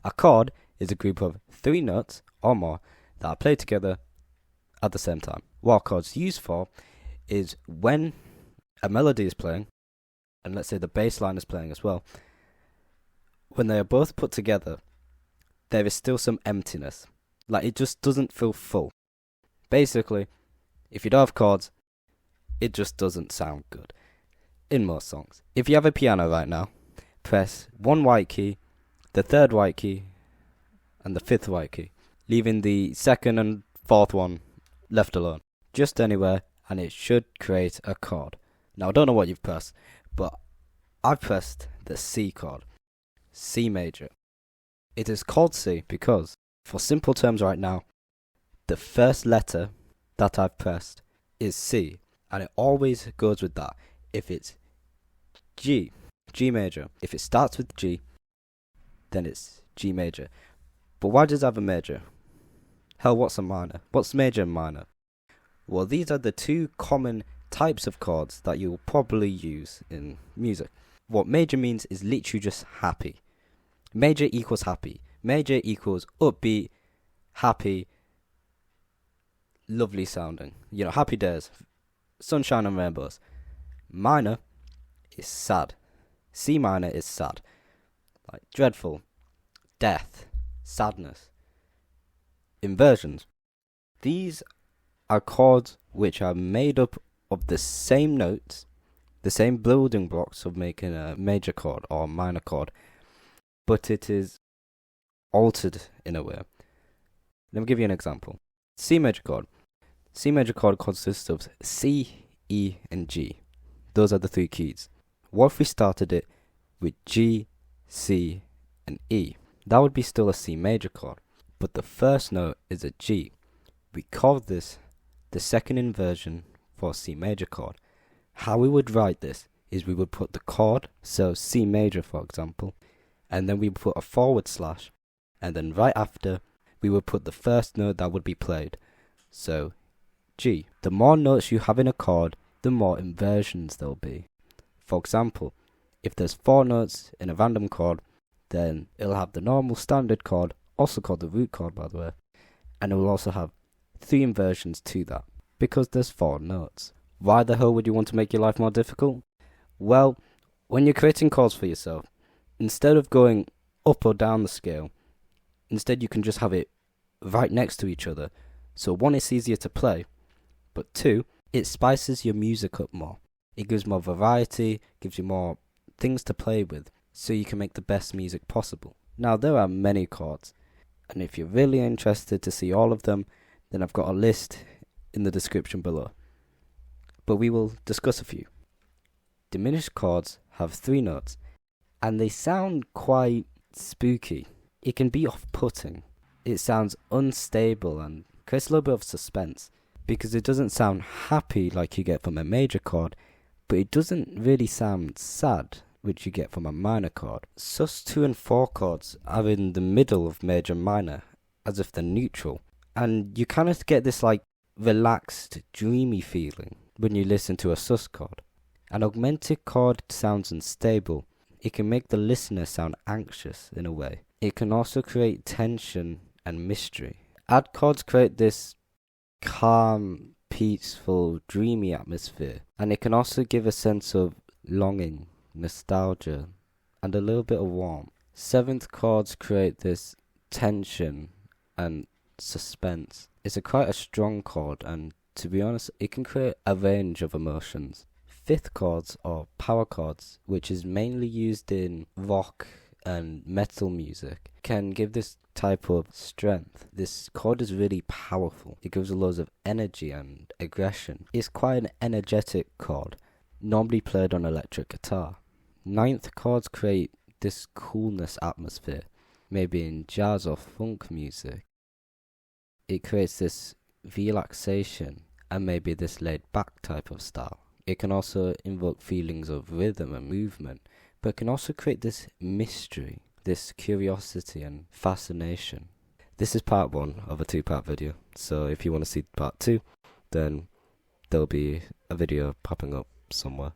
A chord is a group of 3 notes or more that are played together at the same time. What a chord's used for is when a melody is playing, and let's say the bass line is playing as well, when they are both put together, there is still some emptiness. Like, it just doesn't feel full. Basically, if you don't have chords, it just doesn't sound good in most songs. If you have a piano right now, press 1 white key, the 3rd white key, and the 5th white key, leaving the 2nd and 4th one left alone. Just anywhere, and it should create a chord. Now, I don't know what you've pressed, but I've pressed the C chord, C major. It is called C because, for simple terms right now, the first letter that I've pressed is C, and it always goes with that. If it's G, G major. If it starts with G, then it's G major. But why does it have a major? Hell, what's a minor? What's major and minor? Well, these are the 2 common types of chords that you'll probably use in music. What major means is literally just happy. Major equals happy. Major equals upbeat, happy, lovely sounding. You know, happy days, sunshine and rainbows. Minor is sad. C minor is sad. Like dreadful, death, sadness. Inversions. These are chords which are made up of the same notes, the same building blocks of making a major chord or a minor chord, but it is altered in a way. Let me give you an example. C major chord. C major chord consists of C, E, and G. Those are the 3 keys. What if we started it with G, C, and E? That would be still a C major chord, but the first note is a G. We call this the second inversion for C major chord. How we would write this is we would put the chord, so C major for example, and then we would put a forward slash, and then right after we would put the first note that would be played, so G. The more notes you have in a chord, the more inversions there'll be. For example, if there's 4 notes in a random chord, then it'll have the normal standard chord, also called the root chord by the way, and it will also have 3 inversions to that, because there's 4 notes. Why the hell would you want to make your life more difficult? Well, when you're creating chords for yourself, instead of going up or down the scale, instead you can just have it right next to each other. So 1, it's easier to play, but 2, it spices your music up more. It gives more variety, gives you more things to play with, so you can make the best music possible. Now, there are many chords, and if you're really interested to see all of them, then I've got a list in the description below. But we will discuss a few. Diminished chords have 3 notes, and they sound quite spooky. It can be off-putting. It sounds unstable and creates a little bit of suspense, because it doesn't sound happy like you get from a major chord, but it doesn't really sound sad, which you get from a minor chord. Sus2 and 4 chords are in the middle of major and minor, as if they're neutral, and you kind of get this like relaxed, dreamy feeling when you listen to a sus chord. An augmented chord sounds unstable. It can make the listener sound anxious in a way. It can also create tension and mystery. Add chords create this calm, peaceful, dreamy atmosphere, and it can also give a sense of longing, nostalgia, and a little bit of warmth. 7th chords create this tension and suspense. It's quite a strong chord, and to be honest, it can create a range of emotions. 5th chords, or power chords, which is mainly used in rock and metal music, can give this type of strength. This chord is really powerful. It gives a lot of energy and aggression. It's quite an energetic chord, normally played on electric guitar. 9th chords create this coolness atmosphere, maybe in jazz or funk music. It creates this relaxation and maybe this laid back type of style. It can also invoke feelings of rhythm and movement, but it can also create this mystery, this curiosity and fascination. This is part 1 of a 2-part video, so if you want to see part 2, then there'll be a video popping up somewhere.